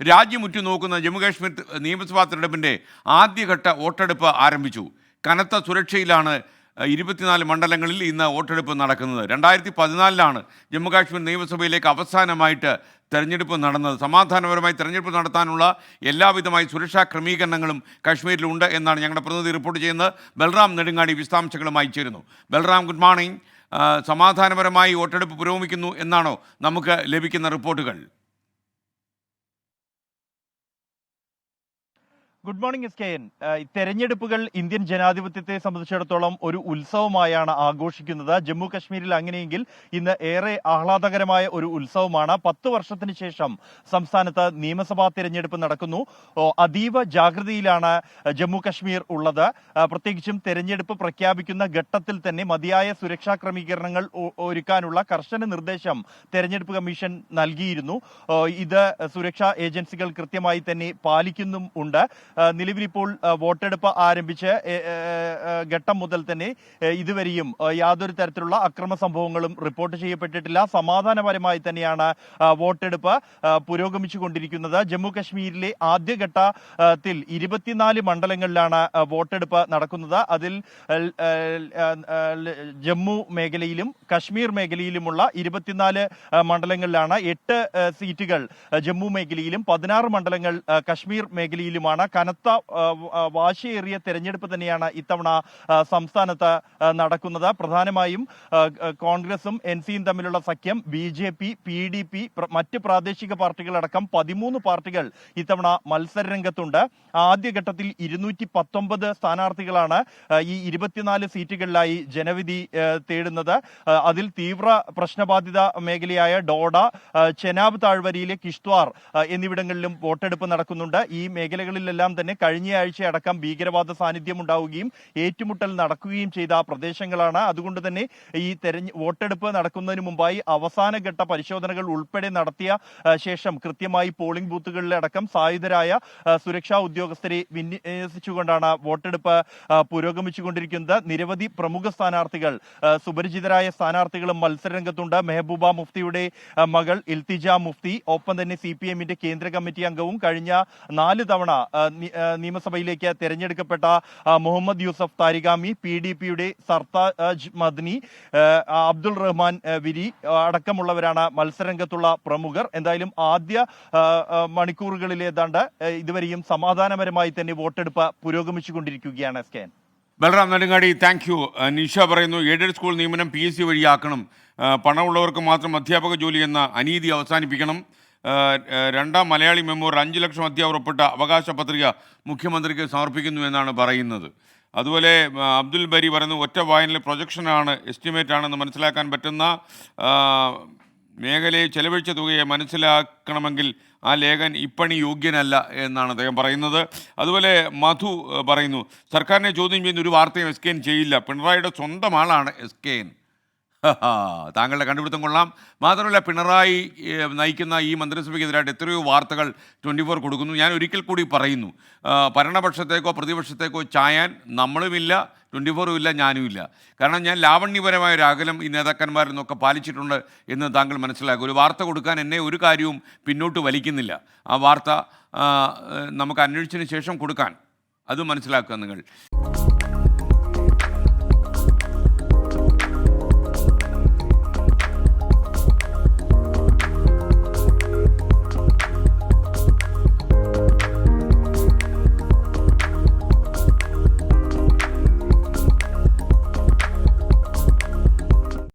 രാജ്യം ഉറ്റുനോക്കുന്ന ജമ്മുകാശ്മീർ നിയമസഭാ തെരഞ്ഞെടുപ്പിൻ്റെ ആദ്യഘട്ട വോട്ടെടുപ്പ് ആരംഭിച്ചു. കനത്ത സുരക്ഷയിലാണ് 24 മണ്ഡലങ്ങളിൽ ഇന്ന് വോട്ടെടുപ്പ് നടക്കുന്നത്. 2014 ജമ്മുകാശ്മീർ നിയമസഭയിലേക്ക് അവസാനമായിട്ട് തെരഞ്ഞെടുപ്പ് നടന്നത്. സമാധാനപരമായി തെരഞ്ഞെടുപ്പ് നടത്താനുള്ള എല്ലാവിധമായ സുരക്ഷാ ക്രമീകരണങ്ങളും കാശ്മീരിലുണ്ട് എന്നാണ് ഞങ്ങളുടെ പ്രതിനിധി റിപ്പോർട്ട് ചെയ്യുന്നത്. ബൽറാം നെടുങ്ങാടി വിശദാംശങ്ങളുമായി ചേരുന്നു. Balram, good morning. സമാധാനപരമായി വോട്ടെടുപ്പ് പുരോഗമിക്കുന്നു എന്നാണോ നമുക്ക് ലഭിക്കുന്ന റിപ്പോർട്ടുകൾ? Good morning SKN. തെരഞ്ഞെടുപ്പുകൾ ഇന്ത്യൻ ജനാധിപത്യത്തെ സംബന്ധിച്ചിടത്തോളം ഒരു ഉത്സവമായാണ് ആഘോഷിക്കുന്നത്. ജമ്മു കശ്മീരിൽ അങ്ങനെയെങ്കിൽ ഇന്ന് ഏറെ ആഹ്ലാദകരമായ ഒരു ഉത്സവമാണ്. 10 വർഷത്തിന് ശേഷം സംസ്ഥാനത്ത് നിയമസഭാ തെരഞ്ഞെടുപ്പ് നടക്കുന്നു. അതീവ ജാഗ്രതയിലാണ് ജമ്മു കശ്മീർ ഉള്ളത്. പ്രത്യേകിച്ചും തെരഞ്ഞെടുപ്പ് പ്രഖ്യാപിക്കുന്ന ഘട്ടത്തിൽ തന്നെ മതിയായ സുരക്ഷാ ക്രമീകരണങ്ങൾ ഒരുക്കാനുള്ള കർശന നിർദ്ദേശം തെരഞ്ഞെടുപ്പ് കമ്മീഷൻ നൽകിയിരുന്നു. ഇത് സുരക്ഷാ ഏജൻസികൾ കൃത്യമായി തന്നെ പാലിക്കുന്നുമുണ്ട്. നിലവിലിപ്പോൾ വോട്ടെടുപ്പ് ആരംഭിച്ച് ഘട്ടം മുതൽ തന്നെ ഇതുവരെയും യാതൊരു തരത്തിലുള്ള അക്രമ സംഭവങ്ങളും റിപ്പോർട്ട് ചെയ്യപ്പെട്ടിട്ടില്ല. സമാധാനപരമായി തന്നെയാണ് വോട്ടെടുപ്പ് പുരോഗമിച്ചുകൊണ്ടിരിക്കുന്നത്. ജമ്മു കശ്മീരിലെ ആദ്യഘട്ടത്തിൽ 24 മണ്ഡലങ്ങളിലാണ് വോട്ടെടുപ്പ് നടക്കുന്നത്. അതിൽ ജമ്മു മേഖലയിലും കശ്മീർ മേഖലയിലുമുള്ള 24 മണ്ഡലങ്ങളിലാണ് 8 സീറ്റുകൾ ജമ്മു മേഖലയിലും 16 മണ്ഡലങ്ങൾ കശ്മീർ മേഖലയിലുമാണ്. കനത്ത വാശിയേറിയ തെരഞ്ഞെടുപ്പ് തന്നെയാണ് ഇത്തവണ സംസ്ഥാനത്ത് നടക്കുന്നത്. പ്രധാനമായും കോൺഗ്രസും NCയും തമ്മിലുള്ള സഖ്യം, BJP, PDP, മറ്റ് പ്രാദേശിക പാർട്ടികളടക്കം 13 പാർട്ടികൾ ഇത്തവണ മത്സരരംഗത്തുണ്ട്. ആദ്യഘട്ടത്തിൽ 219 സ്ഥാനാർത്ഥികളാണ് ഈ 24 സീറ്റുകളിലായി ജനവിധി തേടുന്നത്. അതിൽ തീവ്ര പ്രശ്നബാധിത മേഖലയായ ഡോഡ, ചെനാബ് താഴ്വരയിലെ കിഷ്ത്വാർ എന്നിവിടങ്ങളിലും വോട്ടെടുപ്പ് നടക്കുന്നുണ്ട്. ഈ മേഖലകളിലെല്ലാം തന്നെ കഴിഞ്ഞയാഴ്ച അടക്കം ഭീകരവാദ സാന്നിധ്യം ഉണ്ടാവുകയും ഏറ്റുമുട്ടൽ നടക്കുകയും ചെയ്ത പ്രദേശങ്ങളാണ്. അതുകൊണ്ട് തന്നെ ഈ വോട്ടെടുപ്പ് നടക്കുന്നതിന് മുമ്പായി അവസാനഘട്ട പരിശോധനകൾ ഉൾപ്പെടെ നടത്തിയ ശേഷം കൃത്യമായി പോളിംഗ് ബൂത്തുകളിലടക്കം സായുധരായ സുരക്ഷാ ഉദ്യോഗസ്ഥരെ വിന്യസിച്ചുകൊണ്ടാണ് വോട്ടെടുപ്പ് പുരോഗമിച്ചുകൊണ്ടിരിക്കുന്നത്. നിരവധി പ്രമുഖ സ്ഥാനാർത്ഥികൾ, സുപരിചിതരായ സ്ഥാനാർത്ഥികളും മത്സരരംഗത്തുണ്ട്. മെഹബൂബ മുഫ്തിയുടെ മകൾ ഇൽത്തിജ മുഫ്തി, ഒപ്പം തന്നെ CPMന്റെ കേന്ദ്ര കമ്മിറ്റി അംഗവും കഴിഞ്ഞ 4 തവണ നിയമസഭയിലേക്ക് തെരഞ്ഞെടുക്കപ്പെട്ട മുഹമ്മദ് യൂസഫ് താരിഗാമി, PDPയുടെ സർതാജ് മദ്നി, അബ്ദുൾ റഹ്മാൻ വിരി അടക്കമുള്ളവരാണ് മത്സരരംഗത്തുള്ള പ്രമുഖർ. എന്തായാലും ആദ്യ മണിക്കൂറുകളിൽ ഏതാണ്ട് ഇതുവരെയും സമാധാനപരമായി തന്നെ വോട്ടെടുപ്പ് പുരോഗമിച്ചുകൊണ്ടിരിക്കുകയാണ്. SKN. Balram Nedungadi, thank you. Nisha പറയുന്നു, എയ്ഡഡ് സ്കൂൾ നിയമനം PSC വഴിയാക്കണം, പണമുള്ളവർക്ക് മാത്രം അധ്യാപക ജോലി എന്ന അനീതി അവസാനിപ്പിക്കണം. രണ്ടാം മലയാളി മെമ്മോർ 5 ലക്ഷം അധ്യാപകർ ഒപ്പിട്ട അവകാശ പത്രിക മുഖ്യമന്ത്രിക്ക് സമർപ്പിക്കുന്നു എന്നാണ് പറയുന്നത്. അതുപോലെ അബ്ദുൽ ബരി പറയുന്നു, ഒറ്റ വായനയിലെ പ്രൊജക്ഷനാണ്, എസ്റ്റിമേറ്റ് ആണെന്ന് മനസ്സിലാക്കാൻ പറ്റുന്ന മേഖലയെ ചെലവഴിച്ച തുകയെ മനസ്സിലാക്കണമെങ്കിൽ ആ ലേഖൻ ഇപ്പണി യോഗ്യനല്ല എന്നാണ് അദ്ദേഹം പറയുന്നത്. അതുപോലെ മധു പറയുന്നു, സർക്കാരിനെ ചോദ്യം ചെയ്യുന്ന ഒരു വാർത്തയും SKN ചെയ്യില്ല, പിണറായിയുടെ സ്വന്തം ആളാണ് SKN. താങ്കളുടെ കണ്ടുപിടുത്തം കൊള്ളാം. മാത്രമല്ല, പിണറായി നയിക്കുന്ന ഈ മന്ത്രിസഭയ്ക്കെതിരായിട്ട് എത്രയോ വാർത്തകൾ 24 കൊടുക്കുന്നു. ഞാൻ ഒരിക്കൽ കൂടി പറയുന്നു, ഭരണപക്ഷത്തേക്കോ പ്രതിപക്ഷത്തേക്കോ ചായാൻ നമ്മളുമില്ല, 24 ഇല്ല, ഞാനുമില്ല. കാരണം ഞാൻ ലാവണ്യപരമായ ഒരു അകലം ഈ നേതാക്കന്മാരിൽ നിന്നൊക്കെ പാലിച്ചിട്ടുണ്ട് എന്ന് താങ്കൾ മനസ്സിലാക്കും. ഒരു വാർത്ത കൊടുക്കാൻ എന്നെ ഒരു കാര്യവും പിന്നോട്ട് വലിക്കുന്നില്ല. ആ വാർത്ത നമുക്ക് അന്വേഷിച്ചതിന് ശേഷം കൊടുക്കാൻ, അത് മനസ്സിലാക്കുക നിങ്ങൾ.